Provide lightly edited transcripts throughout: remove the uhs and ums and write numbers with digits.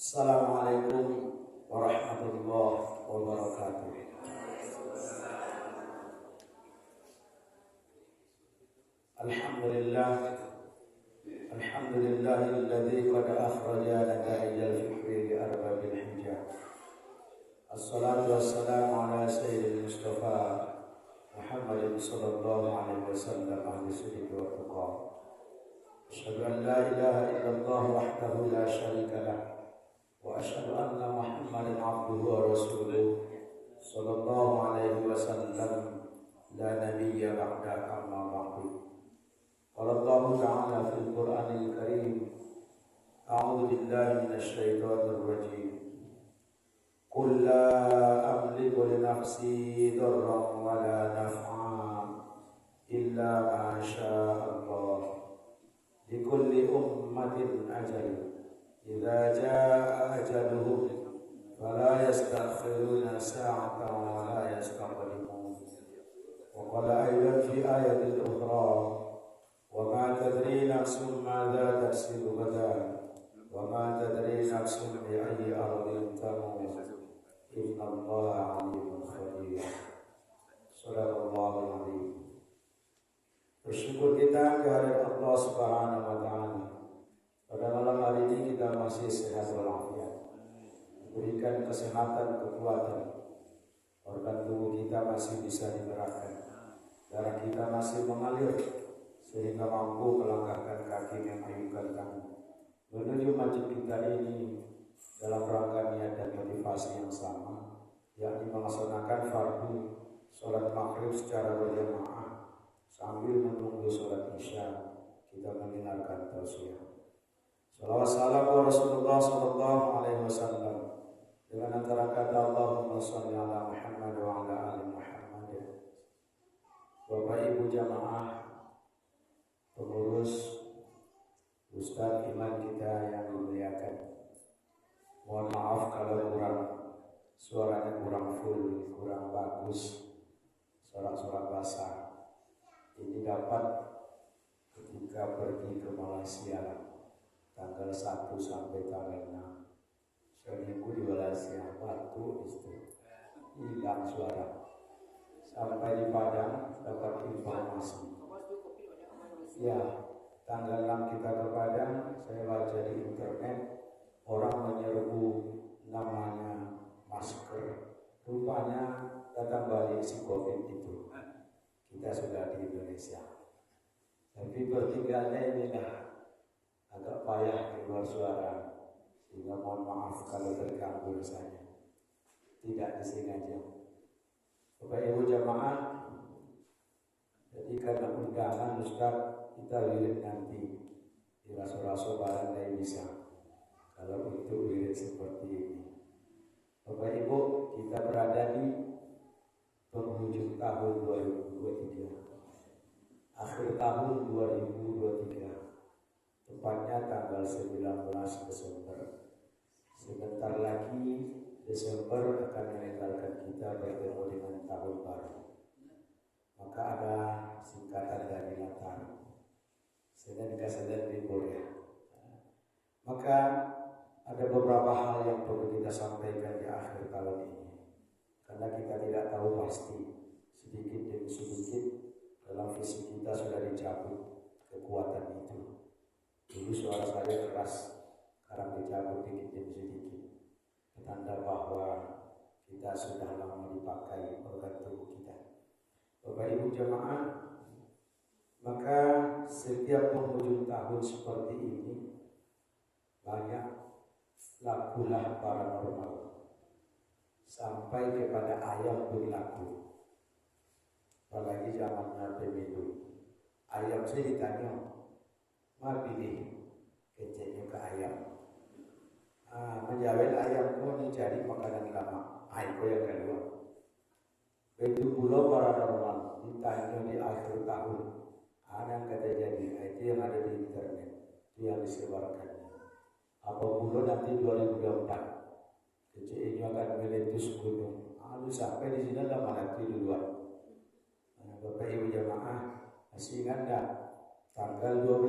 Assalamualaikum warahmatullahi wabarakatuh. Alhamdulillah, alhamdulillahilladzi qad akhrajana nataijal fikri li arbabil hijab. Assalatu wassalamu ala sayyidil Mustafa Muhammadin sallallahu alaihi wasallam ahli sidqi wa tuqa. Asyhadu an la ilaha illallah wahdahu la syarika lah. Wa asyhadu anna Muhammadan abduhu wa rasuluh sallallahu alaihi wasallam la nabiyya ba'da amma ba'du. Qala Allah ta'ala fil Qur'anil Karim, a'udzu billahi minasy syaithanir rajim. Qul la amliku li nafsi darran wa la naf'an illa ma syaa Allah. Likulli ummatin ajal. Idza jaa ajaluhum fala yastakhiruna sa'atan wa la yastaqdimun. Wa qala aidan fi ayatin ukhra, wa ma tadri nafsun madza taksibu ghadan, wa ma tadri nafsun bi ayyi ardin tamut. Innallaha 'alimun khabir. Shadaqallahul 'azim. Bersyukur kita kehadirat Allah Subhanahu wa taala. Pada malam hari ini kita masih sehat walafiat, diberikan kesehatan, kekuatan, organ tubuh kita masih bisa digerakkan, darah kita masih mengalir sehingga mampu melangkahkan kaki mengayunkan tangan menuju masjid kita ini dalam rangka niat dan motivasi yang sama, yakni melaksanakan fardu sholat maghrib secara berjamaah sambil menunggu sholat isya. Kita mendengarkan tausiah. Salawat salam wa Rasulullah sallallahu alaihi wasallam dengan antara kata Allahumma shalli ala Muhammad wa ala ali Muhammad. Bapak Ibu jamaah, pengurus, ustaz iman kita yang dimuliakan, mohon maaf kalau suaranya kurang full, kurang bagus, sorak-sorak basah. Ini dapat ketika pergi ke Malaysia tanggal 1 sampai tanggal 6. Seminggu di Malaysia, batuk itu hilang suara. Sampai di Padang dapat informasi. Ya, tanggal 6 kita ke Padang, saya baca di internet orang menyerbu namanya masker. Rupanya datang balik si COVID itu. Kita sudah di Indonesia. Tapi bertinggalnya inilah agak payah keluar suara, sehingga mohon maaf kalau terganggu rasanya. Tidak disengaja. Bapak Ibu jamaah, jadi karena undangan Ustaz, kita wirid nanti di rasul-rasul barang lain bisa. Kalau untuk wirid seperti ini, Bapak Ibu, kita berada di penghujung tahun 2023, akhir tahun 2023. Tepatnya tanggal 19 Desember. Sebentar lagi Desember akan meninggalkan kita bertemu dengan tahun baru. Maka ada singkatan dari Natal. Sehingga dikasih libur ya. Maka ada beberapa hal yang perlu kita sampaikan di akhir tahun ini. Karena kita tidak tahu pasti, sedikit demi sedikit dalam fisik kita sudah dicabut kekuatan itu. Dulu suara saya keras, sekarang dicabut dikit demi sedikit. Tanda bahwa kita sudah lama dipakai organ tubuh kita. Bapak Ibu jemaah, maka setiap penghujung tahun seperti ini banyak lakulah paranormal sampai kepada ayam berlaku. Apalagi zamannya pemilu, ayam saya ditanya, "Ma pilih keceknya ke ayam." Menjawab ayam kau ini jadi makanan lama. Aiko yang kedua. Begitu pula paranormal ditanya di akhir tahun. Ada yang kata jadi, itu yang ada di internet, itu yang disebarkan. Apa pula nanti 2024 keceknya akan meletus gunung. Lalu sampai di sini lama nanti duluan. Bapak Ibu jamaah, masih ingat tak? Tanggal 12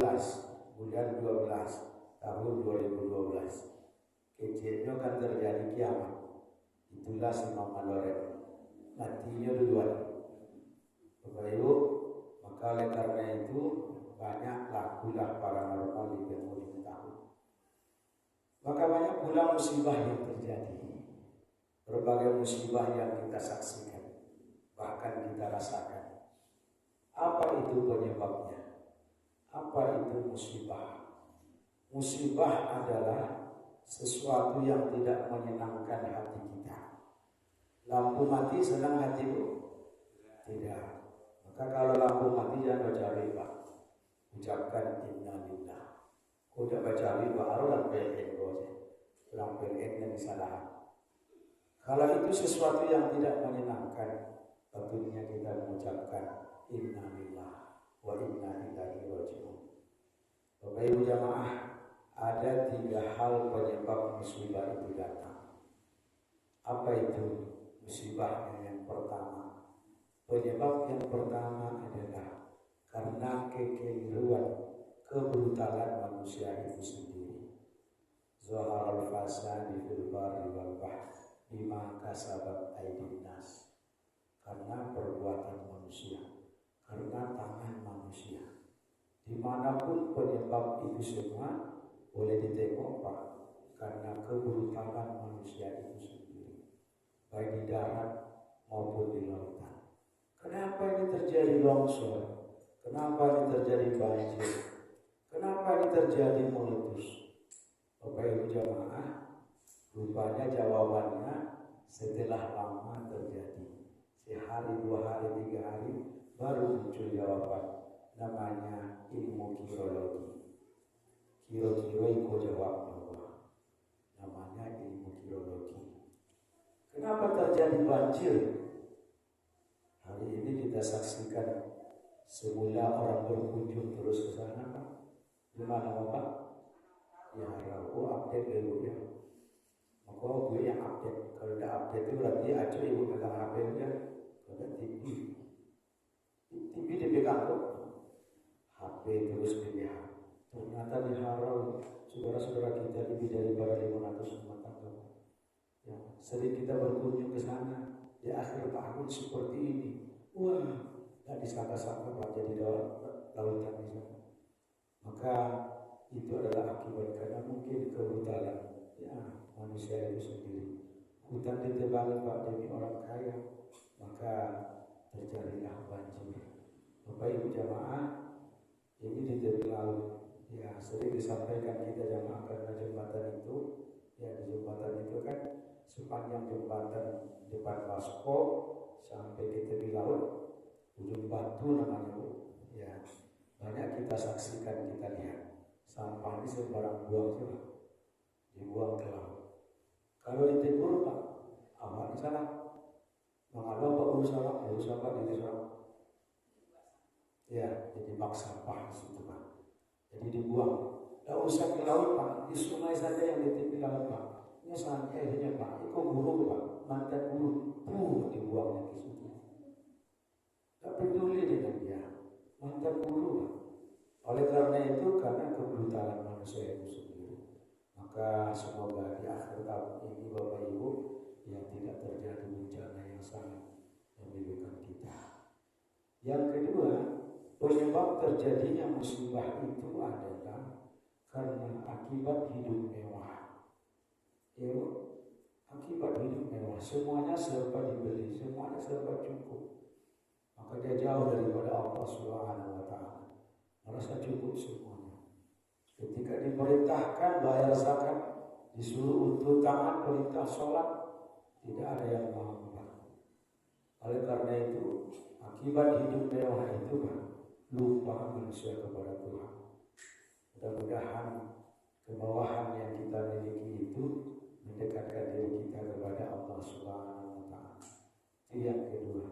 bulan 12 tahun 2012 kecilnya kan terjadi kiamat. Itulah semua malore matinya duluan. Bapak Ibu, maka oleh karena itu banyak lakulah paranormal di kemudian tahun. Maka banyak pula musibah yang terjadi. Berbagai musibah yang kita saksikan, bahkan kita rasakan. Apa itu penyebabnya? Apa itu musibah? Musibah adalah sesuatu yang tidak menyenangkan hati kita. Lampu mati senang hatimu? Tidak. Maka kalau lampu mati jangan baca riba. Ucapkan innalillah. Kau tidak baca riba, baru lampu yang disalah. Kalau itu sesuatu yang tidak menyenangkan, tentunya kita mengucapkan innalillah wa inna ilaihi raji'un. Bapak Ibu jamaah, ada 3 hal penyebab musibah itu datang. Apa itu musibah yang pertama? Penyebab yang pertama adalah karena kekeliruan, kebrutalan manusia itu sendiri. Zaharal fasadi fil barri wal bahri bima kasabat aydin nas. Karena perbuatan manusia, karena tangan manusia. Dimanapun penyebab itu semua boleh ditengok Pak, karena kebrutalan manusia itu sendiri, baik di darat maupun di lautan. Kenapa ini terjadi longsor? Kenapa ini terjadi banjir? Kenapa ini terjadi meletus? Bapak Ibu jamaah, rupanya jawabannya setelah lama terjadi. Sehari, 2 hari, 3 hari baru muncul jawaban. Namanya ilmu kirologi. Kiro-kiro itu jawab Allah. Namanya ilmu kirologi. Kenapa terjadi banjir? Hari ini kita saksikan semula orang berkunjung terus ke sana Pak. Di mana Pak? Ya Rabu update dulu ya. Maka gue yang update. Kalau udah update itu berarti aja ibu pegang HP-nya. Kalau TV dipegang kok. HP terus dilihat. Ternyata di Harau saudara-saudara kita lebih daripada 500 rumah tangga. Ya, sering kita berkunjung ke sana di akhir tahun seperti ini. Wah, tak disangka-sangka Pak jadi lautan di sana. Maka itu adalah akibat karena mungkin kebrutalan ya manusia itu sendiri. Hutan ditebang Pak demi orang kaya, maka terjadilah banjir. Bapak Ibu jamaah, ini di tepi laut. Ya sering disampaikan kita jamaah karena jembatan itu, ya di jembatan itu kan sepanjang jembatan depan Vasco sampai ke tepi laut, ujung batu namanya Bu. Ya banyak kita saksikan, kita lihat sampah ini sembarang buang saja, dibuang ke laut. Kalau di timur Pak, awak di sana, mengalau Pak berusaha Pak di sana. Ya, jadi bak sampah di situ Pak. Jadi dibuang. Tidak usah ke laut Pak, di sungai saja yang di tepi laut Pak. Ini santai saja Pak. Itu burung Pak, mantan burung, dibuangnya ke situ. Tidak peduli dengan dia, mantan burung Pak. Oleh karena itu, karena kebrutalan manusia itu sendiri, maka semoga di akhir tahun ini Bapak Ibu yang tidak terjadi bencana yang sangat memilukan kita. Yang kedua, penyebab terjadinya musibah itu adalah karena akibat hidup mewah. Ya, akibat hidup mewah, semuanya serba dibeli, semuanya serba cukup. Maka dia jauh daripada Allah Subhanahu wa Ta'ala. Merasa cukup semuanya. Ketika diperintahkan bayar zakat, disuruh untuk taat perintah sholat, tidak ada yang mau. Oleh karena itu, akibat hidup mewah itu lupa manusia kepada Tuhan. Mudah-mudahan kemewahan yang kita miliki itu mendekatkan diri kita kepada Allah Subhanahu wa Ta'ala. Itu yang kedua.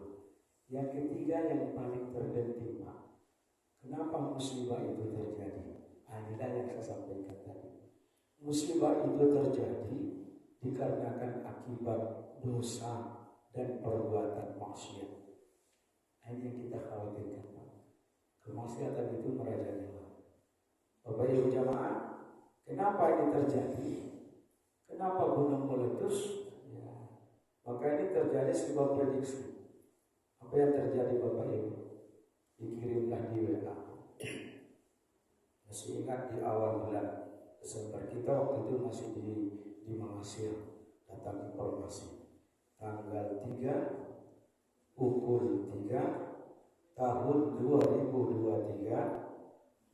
Yang ketiga yang paling terpenting Pak. Kenapa musibah itu terjadi? Inilah yang saya sampaikan tadi. Musibah itu terjadi dikarenakan akibat dosa dan perbuatan maksiat. Ini yang kita khawatirkan Pak. Kemaksiatan itu merajalela. Bapak Ibu jamaah, kenapa ini terjadi? Kenapa gunung meletus? Ya. Maka ini terjadi sebuah prediksi. Apa yang terjadi Bapak Ibu? Dikirimlah di WA. Masih ingat di awal bulan Desember, kita waktu itu masih di Malaysia, datang informasi tanggal 3 pukul 3 tahun 2023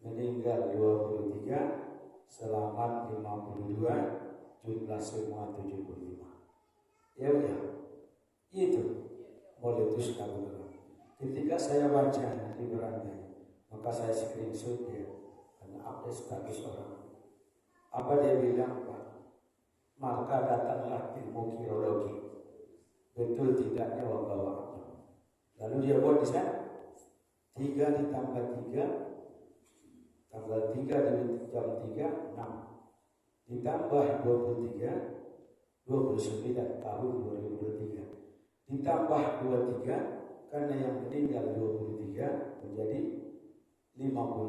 meninggal 23, selamat 52, jumlah semua 75. Ya udah, itu meletus gunung. Ketika saya baca di beranda, maka saya screenshot dia karena update status orang. Apa dia bilang, Pak? Maka datanglah ilmu kirologi. Betul tidaknya wabah. Lalu dia buat di sana 3 ditambah 3, tanggal 3 di jam 3, 6 ditambah 29 tahun 2023 ditambah 23 karena yang meninggal 23 menjadi 52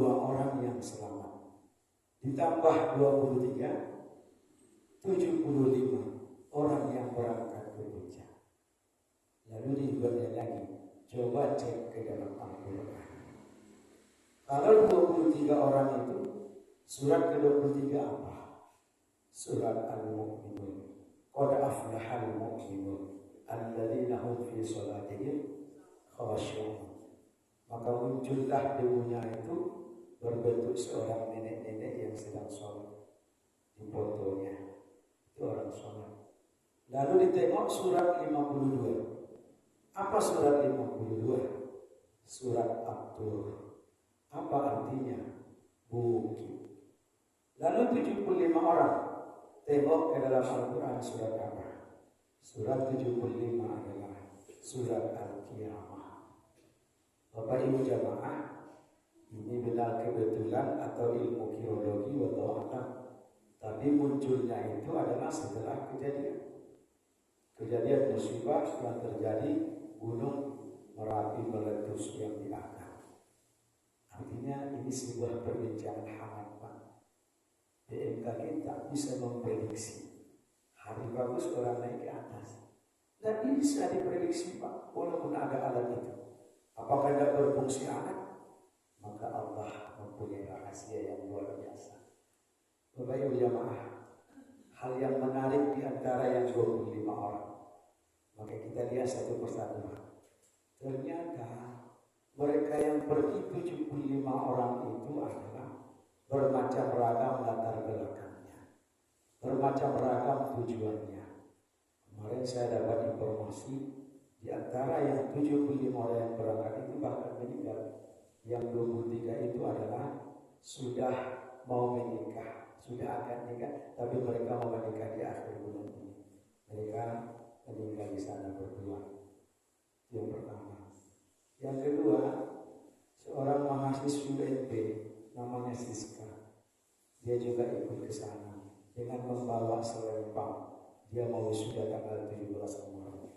orang yang selamat ditambah 23 75 orang yang berangkat ke puncak. Lalu dibuatnya lagi, coba cek ke dalam Al-Quran. Kalau 23 orang itu, surat ke-23 apa? Surat Al-Mu'minun. Qad aflahal mu'minun alladzina hum fi sholatihim khashi'un. Maka muncullah debunya itu berbentuk seorang nenek-nenek yang sedang sholat. Di fotonya itu orang sholat. Lalu ditengok surat 52. Apa surat 52? Surat At-Tur. Apa artinya? Bukit. Lalu 75 orang tengok ke dalam Al-Quran surat apa? Surat 75 adalah surat Al-Qiyamah. Bapak Ibu jamaah, ini benar kebetulan atau ilmu kirologi wallahu a'lam. Tapi munculnya itu adalah setelah kejadian musibah yang terjadi gunung Merapi meletus yang di atas. Artinya ini sebuah perbincangan hangat, Pak. BMKG tak bisa memprediksi hari bagus orang naik ke atas. Dan bisa diprediksi, Pak, walaupun ada alat itu. Apakah tidak berfungsi alat? Maka Allah mempunyai rahasia yang luar biasa. Bapak Ibu jamaah, hal yang menarik di antara yang 25 orang. Maka kita lihat satu persatu. Ternyata mereka yang pergi 75 orang itu adalah bermacam ragam latar belakangnya, bermacam ragam tujuannya. Kemarin saya dapat informasi di antara yang 75 orang yang berangkat itu bahkan meninggal. Yang 23 itu adalah sudah mau menikah, sudah akan nikah, tapi mereka mau menikah di akhir bulan ini. Mereka meninggal di sana berdua. Yang pertama. Yang kedua, seorang mahasiswa UNB namanya Siska. Dia juga ikut ke sana dengan membawa selempang. Dia mau sudah tanggal 17 Maret.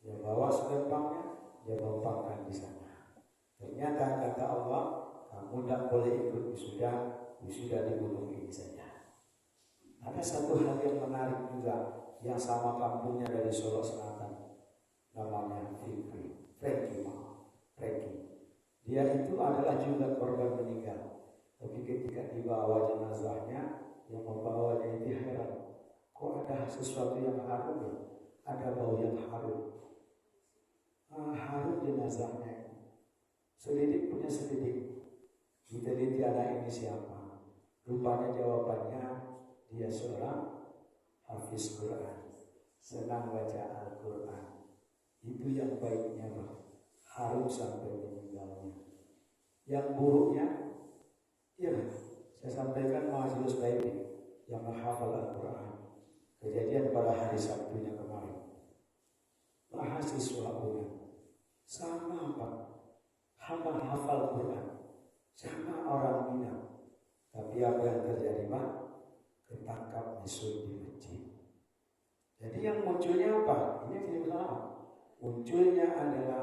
Dia bawa selempangnya, dia lempangkan di sana. Ternyata kata Allah, kamu tidak boleh ikut wisuda di gunung ini saja. Ada satu hal yang menarik juga yang sama kampungnya dari Solo Selatan, namanya Frankie. Dia itu adalah juga korban meninggal. Tapi ketika dibawa jenazahnya, yang membawanya itu heran, kok ada sesuatu yang harum ya? Ada bau yang harum. Harum jenazahnya. Selidik punya selidik. Diteliti anak ini siapa? Rupanya jawabannya dia seorang hafiz Quran, senang baca Al-Quran. Itu yang baiknya, Pak. Harum sampai meninggalnya. Yang buruknya, ya saya sampaikan mahasiswa baik yang menghafal Al-Quran. Kejadian pada hari Sabtunya kemarin. Mahasiswa UNAN sama, Pak. Hamba hafal Quran sama orang Minang. Tapi apa yang terjadi, Pak? Ketangkap mesum di masjid. Jadi yang munculnya apa? Ini tidak salah. Munculnya adalah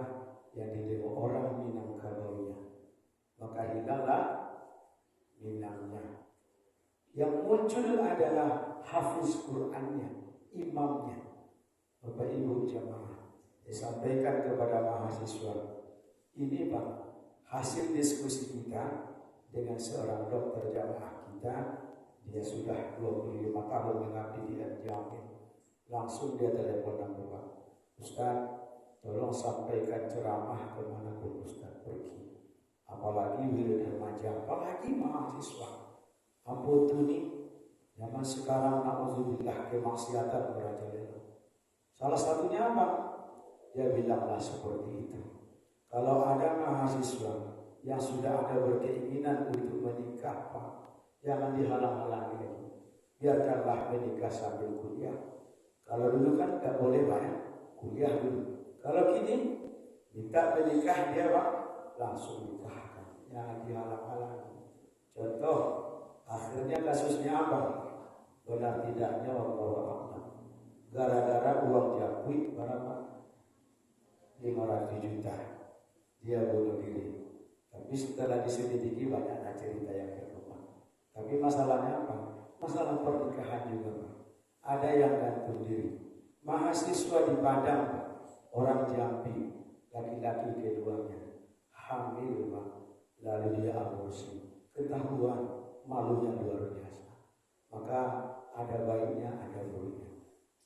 yang didemo orang Minangkabaunya. Maka hilanglah Minangnya. Yang muncul adalah hafiz Qur'annya, imamnya. Bapak Ibu jamaah, disampaikan kepada mahasiswa, ini Pak, hasil diskusi kita dengan seorang dokter jamaah kita. Dia sudah 25 tahun mengabdi di Al-Jamin. Langsung dia telepon Bapak, Ustaz, tolong sampaikan ceramah kemanapun Ustaz pergi. Apalagi wilayah remaja, apalagi mahasiswa. Amputuni, zaman sekarang na'udzubillah kemaksiatan merajalela. Salah satunya apa? Dia bilanglah seperti itu. Kalau ada mahasiswa yang sudah ada berkeinginan untuk menikah, Pak, jangan dihalang-halangi lagi. Biarkanlah menikah sambil kuliah. Kalau dulu kan tidak boleh Pak ya, kuliah dulu. Kalau kini minta menikah dia Pak, langsung nikahkan. Jangan dihalang-halangi. Contoh, akhirnya kasusnya apa? Benar tidaknya wallahu a'lam. Gara-gara uang jakui berapa? 500 juta. Dia bunuh diri. Tapi setelah diselidiki banyak cerita yang berkembang. Tapi masalahnya apa? Masalah pernikahan juga Pak. Ada yang gantung diri. Mahasiswa di Padang Pak, orang Jambi, laki-laki keduanya hamil Pak, lalu dia aborsi. Ketahuan, malunya luar biasa. Maka ada baiknya, ada buruknya.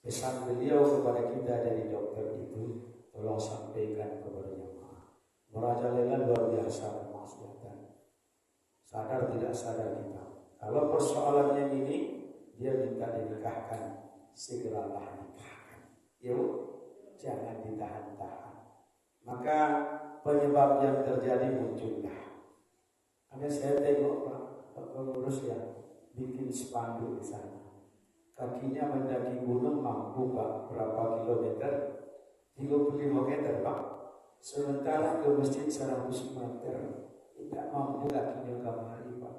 Pesan beliau kepada kita dari dokter itu, tolong sampaikan kepada jemaah. Merajalela luar biasa kemaksiatan. Sadar tidak sadar kita. Kalau persoalannya ini, dia minta dinikahkan, segeralah nikahkan. Yuk, jangan ditahan-tahan. Maka penyebab yang terjadi muncullah. Ada saya tengok Pak pengurus yang bikin spanduk di sana. Kakinya mendaki gunung mampu Pak berapa kilometer? 35 meter Pak. Sementara ke masjid 100 meter tidak mampu kakinya kemari Pak.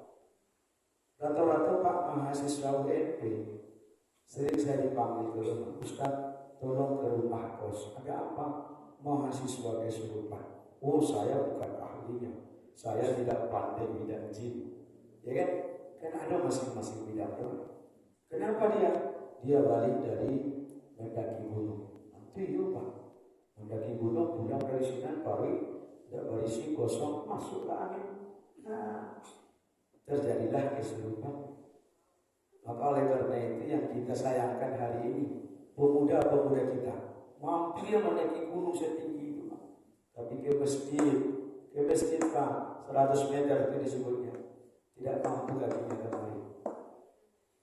Rata-rata Pak mahasiswa UNP sering saya dipanggil ke rumah, Ustaz tolong ke rumah kos. Ada apa? Mahasiswa kesurupan. Oh saya bukan ahlinya, saya tidak pandai bidang jin. Ya kan? Kan ada masing-masing bidang doang. Kenapa dia? Dia balik dari mendaki gunung. Nanti itu Pak, mendaki gunung pulang dari Sunan Pari, tidak berisi kosong masuk ke angin. Nah, terjadilah kesurupan. Maka oleh karena itu yang kita sayangkan hari ini, pemuda-pemuda kita mampu yang mendaki gunung setinggi itu Pak. Tapi ke masjid Pak, 100 meter itu disebutnya, tidak mampu kakinya kembali.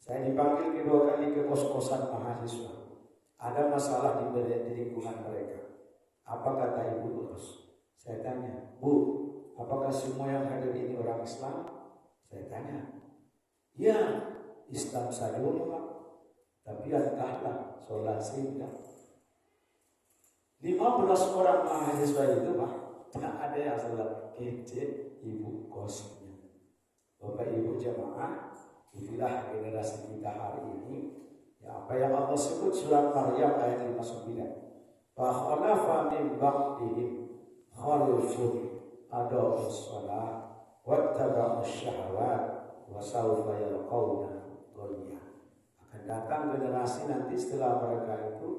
Saya dipanggil kedua kali ke kos-kosan mahasiswa. Ada masalah di lingkungan mereka. Apa kata ibu kos? Saya tanya, Bu, apakah semua yang hadir ini orang Islam? Saya tanya, ya Islam saja Pak. Tapi entahlah sholat sehingga 15 orang mahasiswa itu Pak, tak ada yang sholat kece ibu kosnya. Bapak Ibu jamaah, itulah generasi kita hari ini. Ya, apa yang Allah sebut surat Maryam ayat 59. Fakhalafa min ba'dihim khalfun adaa'us shalah wattaba'us syahwat wa sawfa yalqawna ghayya. Akan datang generasi nanti setelah mereka itu,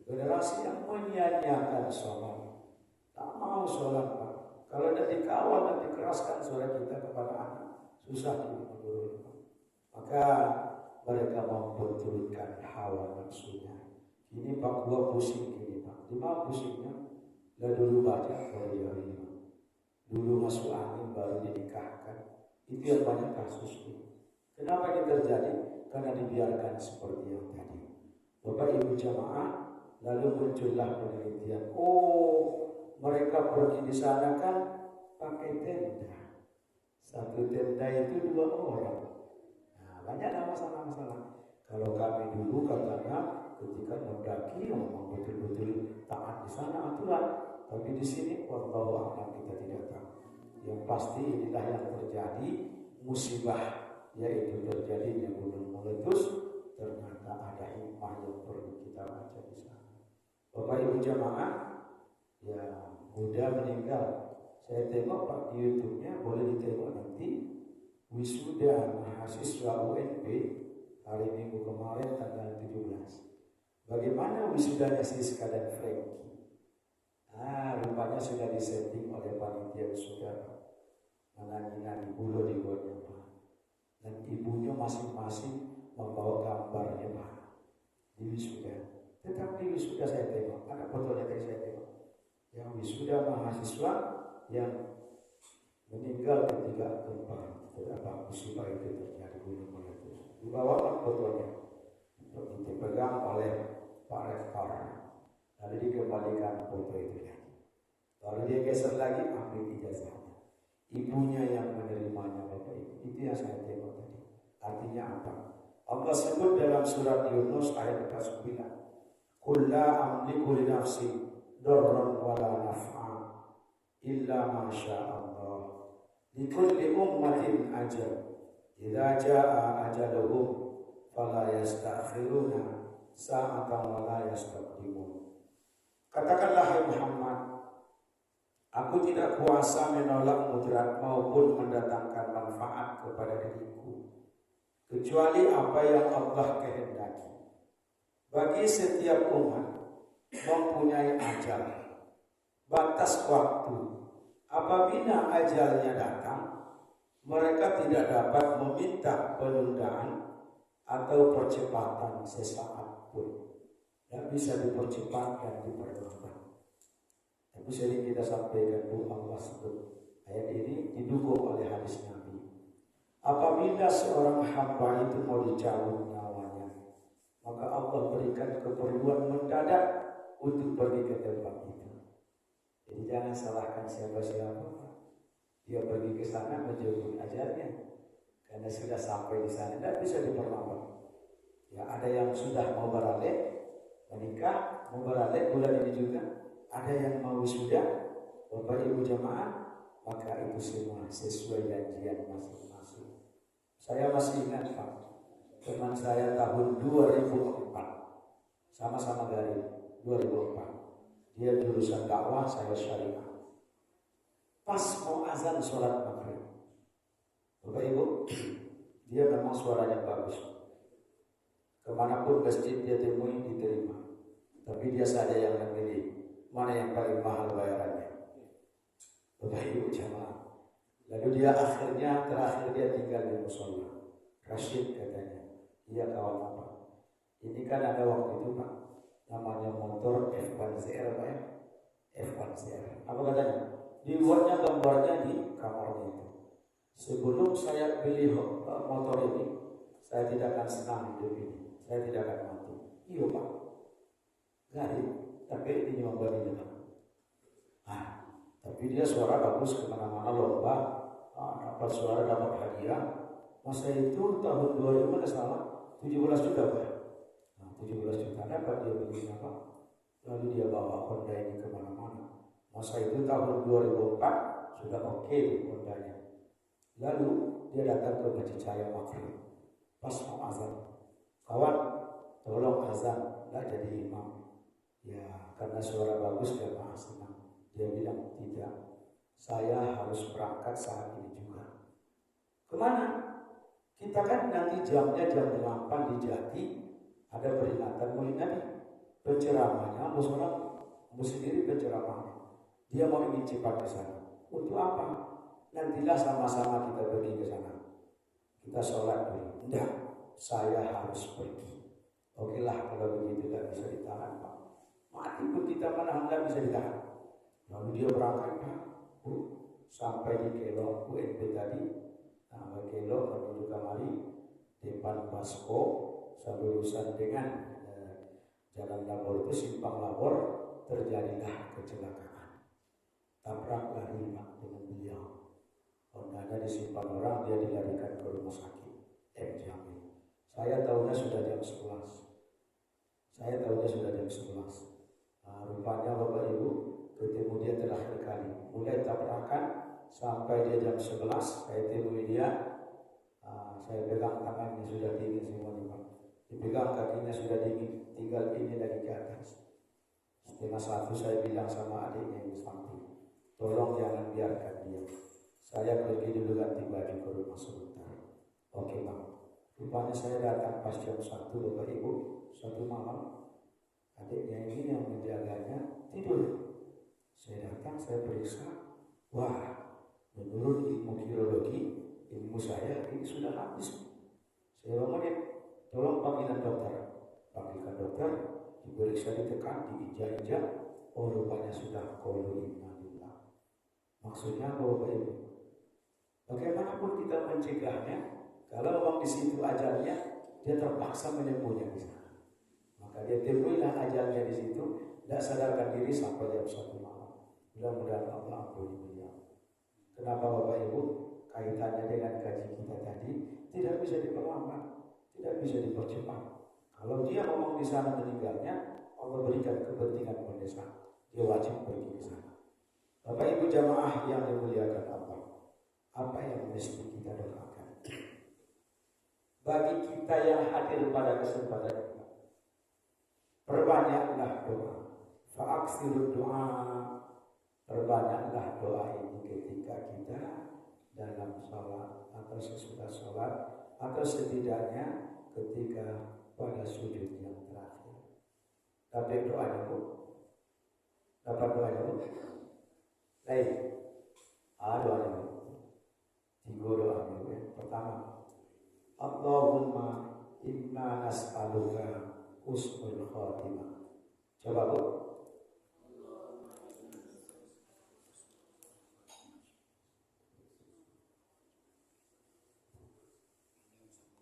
generasi yang menyia-nyiakan sholat. Tak mau sholat Pak. Kalau tidak dikawal dan dikeraskan suara kita kepada anak, susah diurut. Maka mereka memperturutkan hawa nafsunya. Ini Pak gua pusing gini Pak. Di mana pusingnya? Lah dulu baca baru hari. Dulu masuk angin baru dinikahkan. Itu yang banyak kasusnya. Kenapa ini terjadi? Karena dibiarkan seperti yang tadi. Bapak Ibu jamaah, lalu muncullah penelitian. Oh, mereka pergi di sana kan pakai tenda. Satu tenda itu 2 orang. Banyaklah masalah-masalah. Kalau kami dulu katanya ketika mendaki memang betul-betul taat di sana aturan, tapi di sini wallahu a'lam kita tidak tahu. Yang pasti inilah yang terjadi musibah, yaitu terjadinya gunung meletus. Ternyata ada hikmah yang perlu kita baca di sana. Bapak Ibu jamaah, ya muda meninggal. Saya tengok Pak di YouTube-nya, boleh ditengok nanti. wisuda mahasiswa UNP hari Minggu kemarin tanggal 17. Bagaimana wisudanya Siska dan Franky? Rupanya sudah disetting oleh panitia wisuda. Menangi-nangi bulu di buatnya Pak. Dan ibunya masing-masing membawa gambarnya Pak di wisuda. Tetapi wisuda saya tengok, ada fotonya tadi saya tengok. Yang wisuda mahasiswa yang meninggal ketika gempa apa musibah itu terjadi Gunung Meletus. Dibawa fotonya untuk dipegang oleh Pak Rektor. Lalu dikembalikan foto itu lagi. Lalu dia geser lagi ambil ijazahnya. Ibunya yang menerimanya Bapak Ibu. Itu yang saya tengok tadi. Artinya apa? Allah sebut dalam surat Yunus ayat 9. Qul la amliku li nafsi darran wala naf'a illa ma Allah. Likulli ummatin ajal. Idza jaa ajaluhum fala yastakhiruna sa'atan wala yastaqdimun. Katakanlah hai Muhammad, aku tidak kuasa menolak mudarat maupun mendatangkan manfaat kepada diriku kecuali apa yang Allah kehendaki. Bagi setiap umat mempunyai ajal, batas waktu. Apabila ajalnya datang, mereka tidak dapat meminta penundaan atau percepatan sesaat pun. Tidak bisa dipercepat dan diperlambat. Tapi sering kita sampaikan Allah sebut ayat ini didukung oleh hadis Nabi. Apabila seorang hamba itu mau dicabut nyawanya, maka Allah berikan keperluan mendadak untuk pergi ke tempat itu. Jadi jangan salahkan siapa-siapa. Dia pergi ke sana menjemput ajalnya, karena sudah sampai di sana tidak bisa diperlambat. Ya, ada yang sudah mau beralih menikah, mau beralih bulan ini juga. Ada yang mau wisuda, Bapak Ibu jemaah, maka itu semua sesuai janjian masing-masing. Saya masih ingat Pak, teman saya tahun 2004, sama-sama dari 2004. Dia jurusan dakwah, saya syariah. Pas mau azan sholat maghrib, Bapak Ibu, dia memang suaranya bagus. Kemanapun masjid dia temui diterima. Tapi dia saja yang memilih mana yang paling mahal bayarannya. Bapak Ibu jamaah. Lalu dia terakhir dia tinggal di musola. Rashid katanya, dia kawan apa? Ini kan ada waktu itu Pak, namanya motor F1CR Pak ya, F1CR. Apa katanya? Dibuatnya gambarnya di kamarnya itu. Sebelum saya beli motor ini, saya tidak akan senang hidup ini. Saya tidak akan mati. Iya Pak. Garib, tapi ini memberinya Pak. Tapi dia suara bagus kemana-mana lomba, dapat suara, dapat hadiah. Masa itu tahun 2000 ada salah 17 juta Pak. 17 juta dapat dia beli apa? Lalu dia bawa Honda ini kemana-mana. Masa itu tahun 2004 sudah oke Hondanya. Lalu dia datang ke Masjid Cahaya Maghrib. Pas mau azan, kawan tolong azan, nggak jadi imam. Ya karena suara bagus dia maaf senang. Dia bilang tidak, saya harus berangkat saat ini juga. Kemana? Kita kan nanti jamnya jam 8 di Jati. Ada peringatan Maulid Nabi. Penceramahnya sendiri penceramahnya. Dia mau ingin cepat ke sana. Untuk apa? Nantilah sama-sama kita pergi ke sana. Kita sholat dulu. Enggak, saya harus pergi. Oke lah kalau begitu tidak bisa ditahan Pak. Mati pun kita menahan tidak bisa ditahan. Lalu dia berangkat Pak. Sampai di Kelok UNP tadi. Nah, Kelok menuju Kamari depan Pasko. Berurusan dengan jalan labor itu simpang labor, terjadilah kecelakaan. Tabrak lari Pak dengan beliau. Hondanya disimpan orang, dia dilarikan ke rumah sakit Jamil. Saya tahunya sudah jam 11. Rupanya Bapak Ibu ketemu dia terakhir kali. Mulai tabrakan sampai dia jam 11, saya temui dia. Saya pegang tangannya sudah dingin semuanya Pak. Dipegang kakinya sudah dingin, tinggal ini lagi ke atas. Setengah 1 saya bilang sama adiknya yang di samping, tolong jangan biarkan dia. Saya pergi dulu ganti baju ke rumah sebentar. Oke bang, rupanya saya datang pas jam 1 Bapak Ibu, satu malam. Adiknya ini yang menjaganya tidur. Saya datang, saya periksa. Wah, menurut ilmu kirologi, ilmu saya ini sudah habis. Saya bangunin, tolong panggilan dokter. Panggilkan dokter, diperiksa, ditekan, diinjak-injak. Oh, rupanya sudah qalu inna lillah. Maksudnya Bapak Ibu, bagaimanapun kita mencegahnya, kalau memang di situ ajalnya, dia terpaksa menempuhnya di sana. Maka dia temuilah ajalnya di situ, tidak sadarkan diri sampai jam 1 malam. Mudah-mudahan Allah ampuni beliau. Kenapa Bapak Ibu? Kaitannya dengan gaji kita tadi tidak bisa diperlambat, tidak bisa dipercepat. Kalau dia ngomong di sana meninggalnya, Allah berikan kepentingan mendesak, dia wajib pergi ke sana. Bapak Ibu jamaah yang dimuliakan Allah, apa yang mesti kita doakan? Bagi kita yang hadir pada kesempatan ini, perbanyaklah doa. Fa'aksiru doa, perbanyaklah doa ini ketika kita dalam sholat atau sesudah sholat atau setidaknya ketika pada sujud yang terakhir. Tapi doanya Bu, dapat doanya Bu? Baik, doanya Bu. 3 doanya Bu. Pertama, Allahumma inna nas'aluka husnul khatimah. Coba Bu.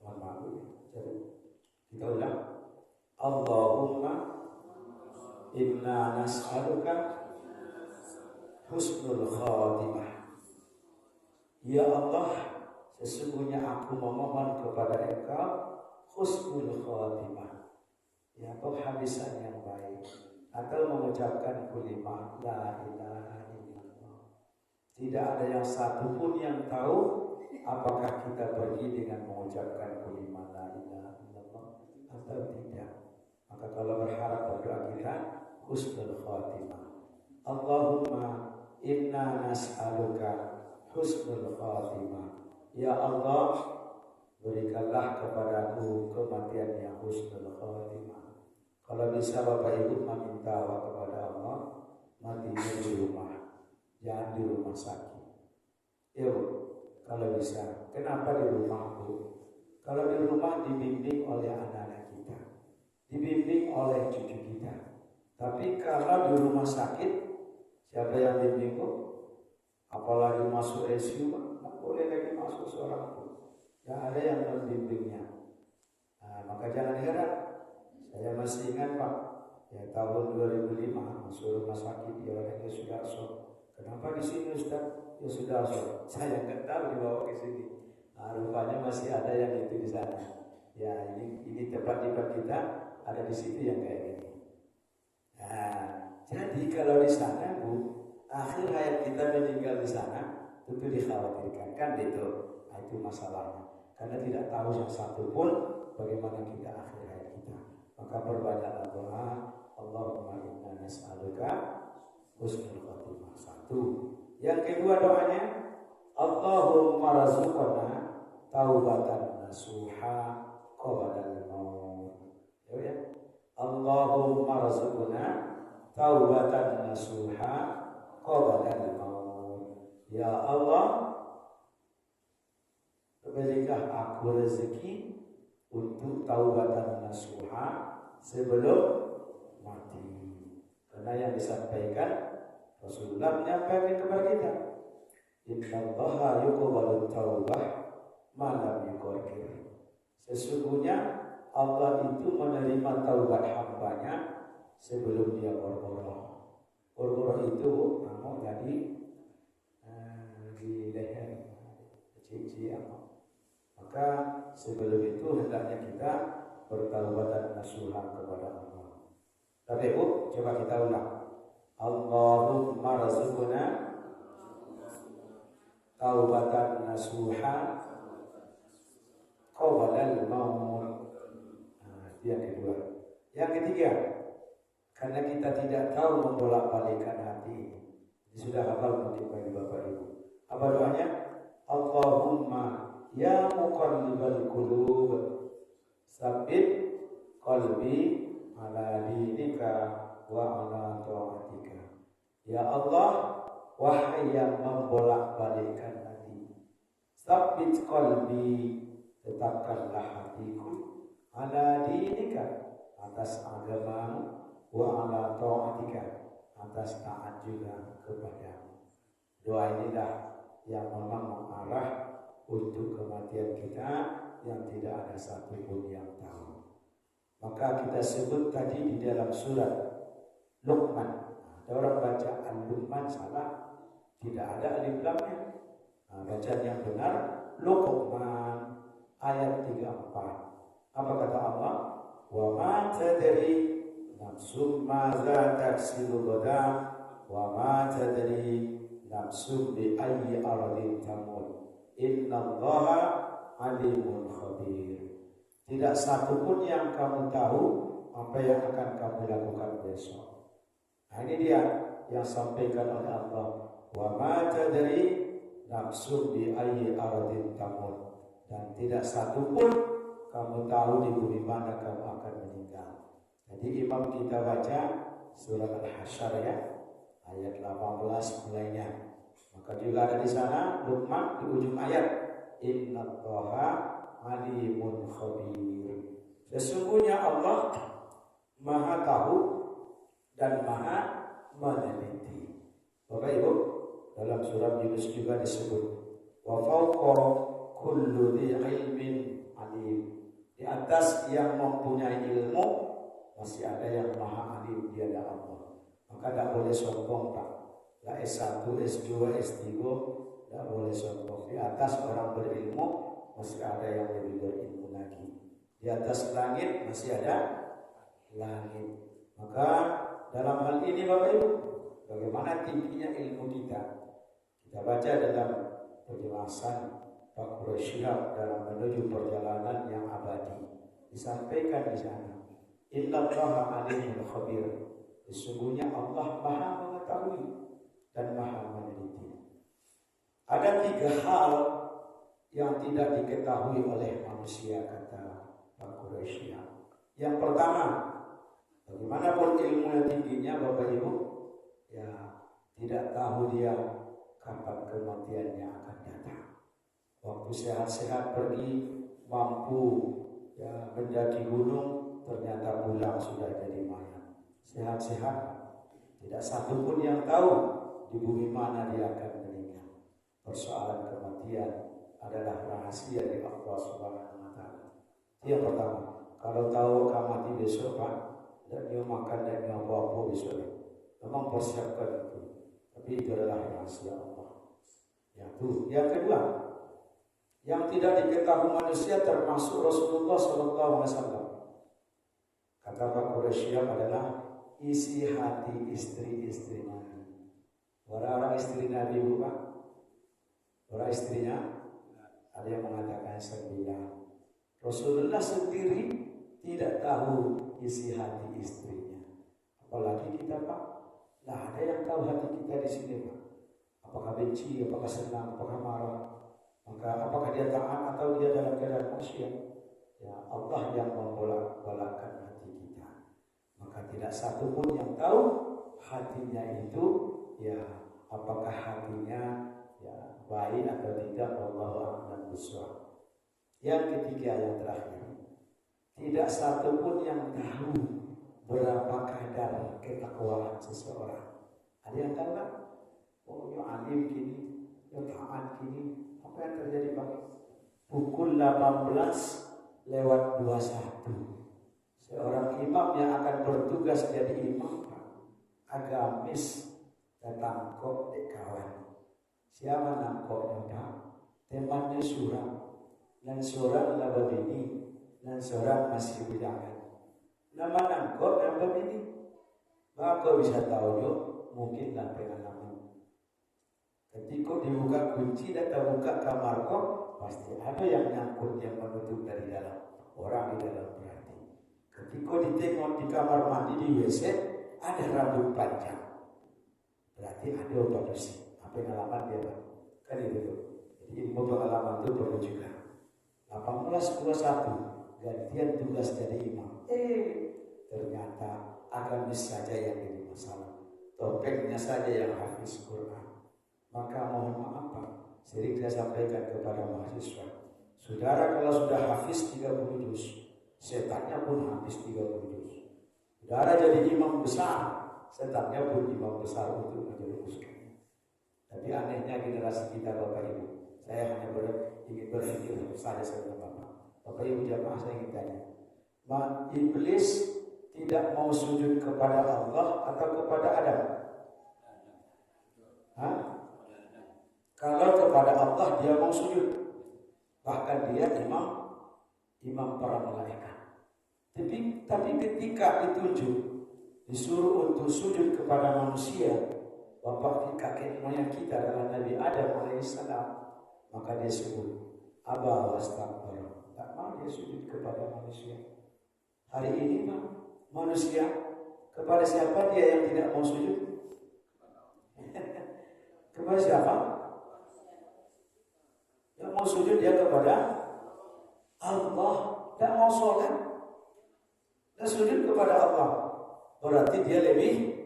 Mohon maaf Bu. Jadi kita ulang. Allahumma inna nas'aluka husnul khatimah. Ya Allah, sesungguhnya aku memohon kepada Engkau husnul khatimah, ya penghabisan yang baik, atau mengucapkan kalimah la ilaha illallah. Tidak ada yang satu pun yang tahu apakah kita pergi dengan mengucapkan kalimah la ilaha illallah atau tidak. Maka kalau berharap berdoa kita husnul khatimah. Allahumma inna nas'aluka husnul khatimah. Ya Allah, berikanlah kepadaku kematian yang husnul khatimah. Kalau bisa Bapak Ibu meminta kepada Allah, matinya di rumah, jangan di rumah sakit. Yuk, kalau bisa. Kenapa di rumah Bu? Kalau di rumah dibimbing oleh anak-anak kita, dibimbing oleh cucu kita. Tapi kalau di rumah sakit, siapa yang bimbing Bu? Apalagi masuk ICU, tak boleh lagi masuk seorang pun. Tidak ada yang membimbingnya. Maka jangan heran. Saya masih ingat Pak, ya tahun 2005 masuk rumah sakit, dia orangnya sudah sok. Kenapa di sini Ustaz? Ya sudah sok. Saya nggak tahu dibawa ke sini. Rupanya masih ada yang itu di sana. Ya ini tempat-tempat kita ada di situ yang kayak gini. Jadi kalau di sana Bu, akhir hayat kita meninggal di sana, tentu dikhawatirkan kan itu. Itu masalahnya. Karena tidak tahu yang satu pun bagaimana kita akhir hayat kita. Maka perbanyaklah doa, Allahumma inna nas'aluka husnul khatimah. 1. Yang kedua doanya, Allahumma razuqna taubatan nasuha qabla al-maut. Ya. Allahumma razuqna taubatan nasuha qabla al-maut. Ya Allah, berilah aku rezeki untuk taubatan nasuha sebelum mati. Karena yang disampaikan Rasulullah menyampaikan kepada kita, innallaha yuqbalu taubah ma lam yuqarrir. Sesungguhnya Allah itu menerima taubat hambanya sebelum dia bergoroh. Bergoroh itu namanya di leher, cici apa. Maka sebelum itu hendaknya kita bertaubatan nasuha kepada Allah. Tapi Bu, coba kita ulang. Allahumma razuqna taubatan nasuha qabla al-maut. Yang kedua. Yang ketiga, karena kita tidak tahu membolak-balikkan hati. Ini sudah hafal mungkin bagi Bapak Ibu. Apa doanya? Allahumma Ya muqallibal qulub, tsabbit qalbi ala dinika wa ala ta'atika. Ya Allah, wahai yang membolak-balikkan hati, tsabbit qalbi, tetapkanlah hatiku ala dinika, atas agamamu, wa ala ta'atika, atas taat juga kepadamu. Doa inilah yang memang mengarah untuk kematian kita yang tidak ada satupun yang tahu. Maka kita sebut tadi di dalam surat Luqman. Ada orang baca Al-Luqman salah, tidak ada alif lamnya. Bacaan yang benar Luqman ayat 34. Apa kata Allah? Wa ma tadri nafsum madza taksibu ghadan wa ma tadri nafsum bi ayyi ardin tamut. Innallaha alimun khabir. Tidak satupun yang kamu tahu apa yang akan kamu lakukan besok. Nah, ini dia yang sampaikan oleh Allah. Wa ma tadri nafsun bi ayyi ardin tamut. Dan tidak satupun kamu tahu di bumi mana kamu akan meninggal. Jadi imam kita baca surat Al-Hasyr ya, ayat 18 mulainya. Maka juga ada di sana Luqman di ujung ayat, innallaha alimun khabir. Sesungguhnya Allah Maha tahu dan Maha meneliti. Bapak Ibu, dalam surat Yunus juga disebut wa fawqa kullu dhi ilmin alim. Di atas yang mempunyai ilmu masih ada yang Maha alim, dia adalah Allah. Maka tidak boleh sombong Pak. Lah S1, S2, S3 tidak boleh sombong. Di atas orang berilmu masih ada yang lebih berilmu lagi. Di atas langit masih ada langit. Maka dalam hal ini Bapak Ibu, bagaimana tingginya ilmu kita? Kita baca dalam penjelasan Pak Quraisy dalam menuju perjalanan yang abadi. Disampaikan di sana, innallaha alimun khabir. Sesungguhnya Allah Maha mengetahui dan Maha meneliti. Ada 3 hal yang tidak diketahui oleh manusia, kata Pak Quraisy. Yang pertama, bagaimanapun ilmu yang tingginya Bapak Ibu, ya tidak tahu dia kapan kematiannya akan datang. Waktu sehat-sehat pergi mampu ya mendaki gunung, ternyata pulang sudah jadi mayat. Sehat-sehat, tidak satu pun yang tahu di bumi mana dia akan meninggal. Persoalan kematian adalah rahasia dari Allah Subhanahu wa taala. Yang pertama, kalau tahu kamu mati besok Pak, dan dia makan dan dia apa besok, memang persiapkan itu. Tapi itu adalah rahasia Allah. Yang kedua, yang tidak diketahui manusia termasuk Rasulullah SAW. Kata Pak Quraisy adalah isi hati istri-istri Nabi. Orang istri Nabi Pak, orang istrinya ada yang mengatakan 9. Rasulullah sendiri tidak tahu isi hati istrinya. Apalagi kita Pak, lah ada yang tahu hati kita di sini Pak. Apakah benci, apakah senang, apakah marah, maka apakah dia taat atau dia dalam keadaan maksiat? Ya Allah yang membolak-balikkan hati kita. Maka tidak satu pun yang tahu hatinya itu, ya apakah hatinya ya baik atau tidak, wallahu a'lam bishawab. Yang ketiga, yang terakhir, tidak satu pun yang tahu berapa kadar ketakwaan seseorang. Ada yang tahu kan? Oh ya alim gini, ya taat gini. Apa yang terjadi Pak? Pukul 18:21 seorang imam yang akan bertugas jadi imam agamis datang kok kawan. Siapa nangkok Pak? Temannya suram, dan seorang labab ini, dan seorang masih bidangan. Nama nangkok labab ini, maka bisa tahu yo mungkinlah pengalaman. Ketika dibuka kunci dan terbuka kamar kok, pasti ada yang nyangkut yang menutup dari dalam. Orang di dalam berarti. Ketika ditengok di kamar mandi di WC, ada rambut panjang. Berarti ada manusia. Pengalaman dia Pak. Kan itu. Jadi ilmu pengalaman itu perlu juga. 1821 gantian tugas jadi imam. Ternyata agamis saja yang jadi masalah, topengnya saja yang hafiz Quran. Maka mohon maaf Pak, sering saya sampaikan kepada mahasiswa, saudara kalau sudah hafiz 30 juz, setannya pun habis 30 juz. Saudara jadi imam besar, setannya pun imam besar untuk menjerumuskan. Tapi anehnya generasi kita Bapak Ibu, saya hanya ingin berpikir saja sama Bapak Ibu jamaah, saya ingin tanya, iblis tidak mau sujud kepada Allah atau kepada Adam? Hah? Kalau kepada Allah dia mau sujud, bahkan dia imam para malaikat. Tapi ketika ditunjuk, disuruh untuk sujud kepada manusia, bapak kakek moyang kita adalah Nabi Adam alaihissalam, maka dia sebut Aba wastakbara, tak mau dia sujud kepada manusia. Hari ini manusia kepada siapa dia yang tidak mau sujud? Kepada siapa? Yang mau sujud dia kepada Allah. Tak mau sholat dan sujud kepada Allah, berarti dia lebih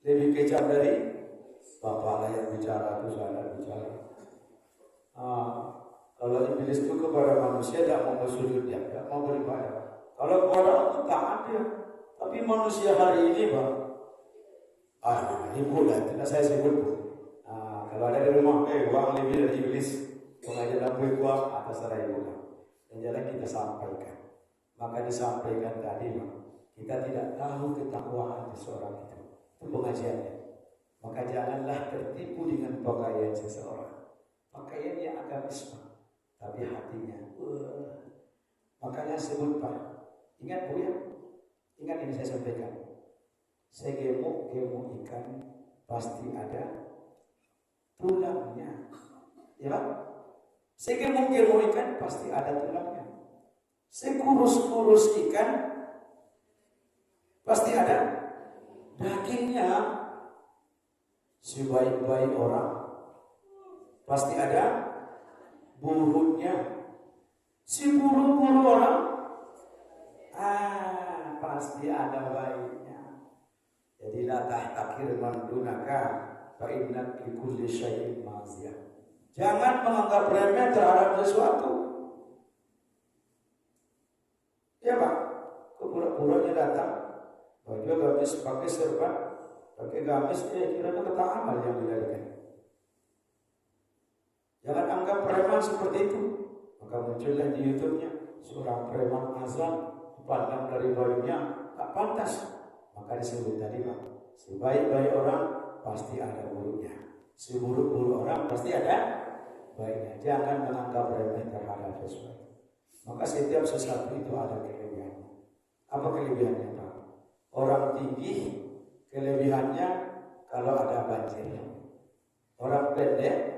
kejam dari Bapak yang bicara itu saya bicara. Kalau iblis itu kepada manusia tidak mau bersujud, dia tidak mau beribadah. Kalau kepada Allah taat dia. Tapi manusia hari ini ibu lah, tidak saya sebut. Kalau ada di rumah, uang lebih dari iblis, pengajar lampu uang atas sarai ibu lah. Dan jalan kita sampaikan. Maka disampaikan tadi, kita tidak tahu ketakwaan seseorang itu. Itu pengajiannya. Maka janganlah tertipu dengan pakaian seseorang. Pakaiannya agamis, tapi hatinya. Makanya sebut Pak. Ingat Bu ya, ingat ini saya sampaikan. Segemo ikan pasti ada tulangnya, ya Pak. Segemo ikan pasti ada tulangnya. Sekurus ikan pasti ada dagingnya. Sebaik-baik orang pasti ada burunya. Si buru-buru orang pasti ada baiknya. Jadi la tahtakir man dunaka fa inna li kulli syai'in maziyah. Jangan menganggap remeh terhadap sesuatu. Ya Pak, kepura-puranya datang, baju gamis pakai serban, pakai gamis, kira-kira kata amal yang dilarikan. Jangan anggap preman seperti itu. Maka muncullah di YouTube-nya seorang preman azan pandang dari bajunya tak pantas, maka disebut tadi Pak, sebaik-baik orang pasti ada buruknya, seburuk-buruk orang pasti ada baiknya. Jangan menganggap remeh terhadap sesuatu. Maka setiap sesuatu itu ada kelebihannya. Apa kelebihannya Pak? Orang tinggi kelebihannya kalau ada banjir. Orang pendek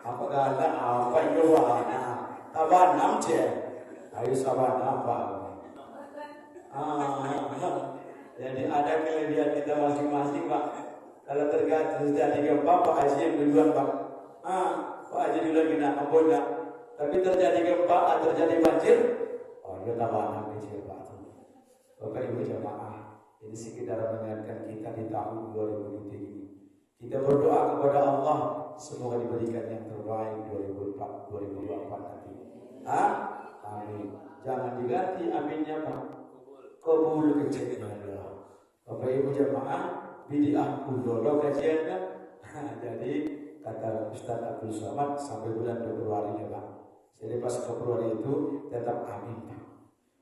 apakah ada apa itu Taban namce, ayo saban apa? Jadi ada kelebihan kita masing-masing Pak. Kalau terjadi gempa Pak Haji yang duluan Pak. Pak Haji duluan kena amboda. Tapi terjadi gempa, terjadi banjir, ya taban kecil Pak. Bapak Ibu jamaah, ini sekedar mengingatkan kita di tahun 2023 ini. Kita berdoa kepada Allah semoga diberikan yang terbaik 2024 nanti. Amin. Jangan diganti aminnya Pak. Kabul kecilnya Allah. Bapak Ibu jamaah, bid'ah kudolo kajiannya. Jadi kata Ustaz Abdul Somad sampai bulan Februari ya Pak. Selepas Februari itu tetap amin Pak.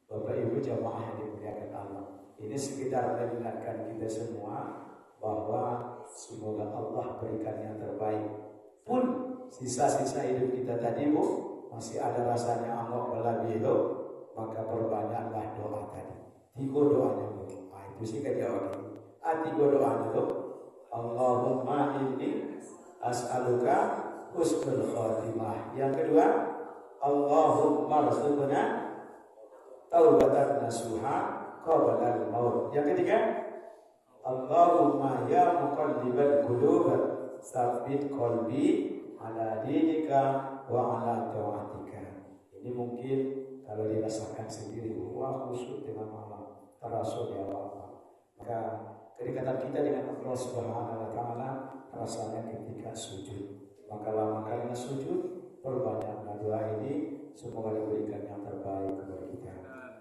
Bapak Ibu jamaah yang dimuliakan Allah. Ini sekitar mengingatkan kita semua bahwa semoga Allah berikan yang terbaik. Pun sisa-sisa hidup kita tadi Bu masih ada rasanya amok balabido, maka perbanyaklah doa tadi. Tiga doanya Bu. Itu sih kejawab. Tiga doanya Bu. Allahumma inni as'aluka husnul khatimah. Yang kedua, Allahumma rzuqna taubatan nasuha qabla al-maut. Yang ketiga, Allahumma ya muqallibal qulub tsabbit qalbi ala dinika wa ala taatika. Ini mungkin kalau dirasakan sendiri, wah khusyuk dengan malam, terasa di awal. Maka kedekatan kita dengan Allah Subhanahu wa taala rasanya ketika sujud. Maka lama kalinya sujud, perbanyaklah doa ini, semoga diberikan yang terbaik kepada kita.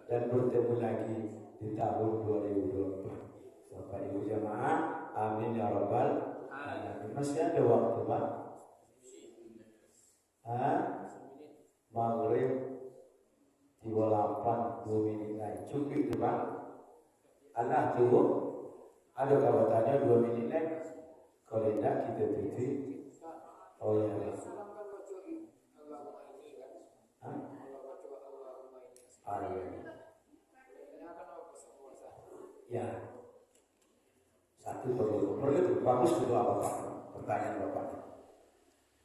Dan bertemu lagi di tahun 2024. Bapak Ibu jamaah, amin ya rabbal alamin. Masih ada waktu, Pak? Maghrib 28 2 menit lagi. Cukup itu, Pak? Anak tuh ada kawatannya 2 menit lagi. Kalau tidak kita tutup. Oh ya. Ya. Satu perlu itu bagus dulu apa Pak? Pertanyaan Bapak.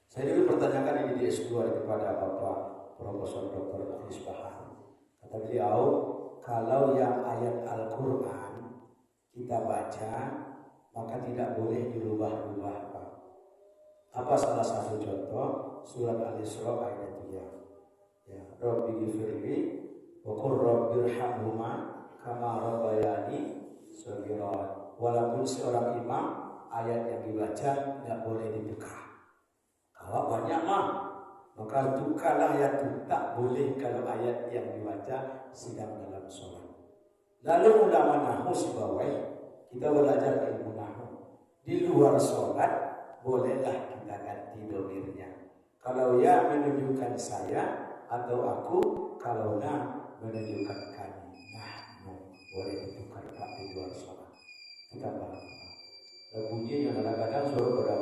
Saya dulu pertanyakan ini di S2 kepada Bapak Profesor Dr. Isbahan. Kata beliau, kalau yang ayat Al-Quran kita baca, maka tidak boleh dirubah-rubah, Pak. Apa salah satu contoh? Surat Al-Isra ayat 3. Ya, Rabbi ghfirli wa qur rabbirhamhuma kama rabbayani shaghira. Walaupun seorang imam ayat yang dibaca tidak boleh ditukar. Kalau banyak maka tukarlah ayat itu. Tak boleh kalau ayat yang dibaca sedang dalam sholat. Lalu ulama nahwu sebawah kita belajar ilmu nahwu. Di luar sholat bolehlah kita ganti domirnya. Kalau ya menunjukkan saya atau aku, kalau na menunjukkan kami. Nahnu boleh ditukar di luar sholat. Kita paham. Bunyinya kadang-kadang suruh pada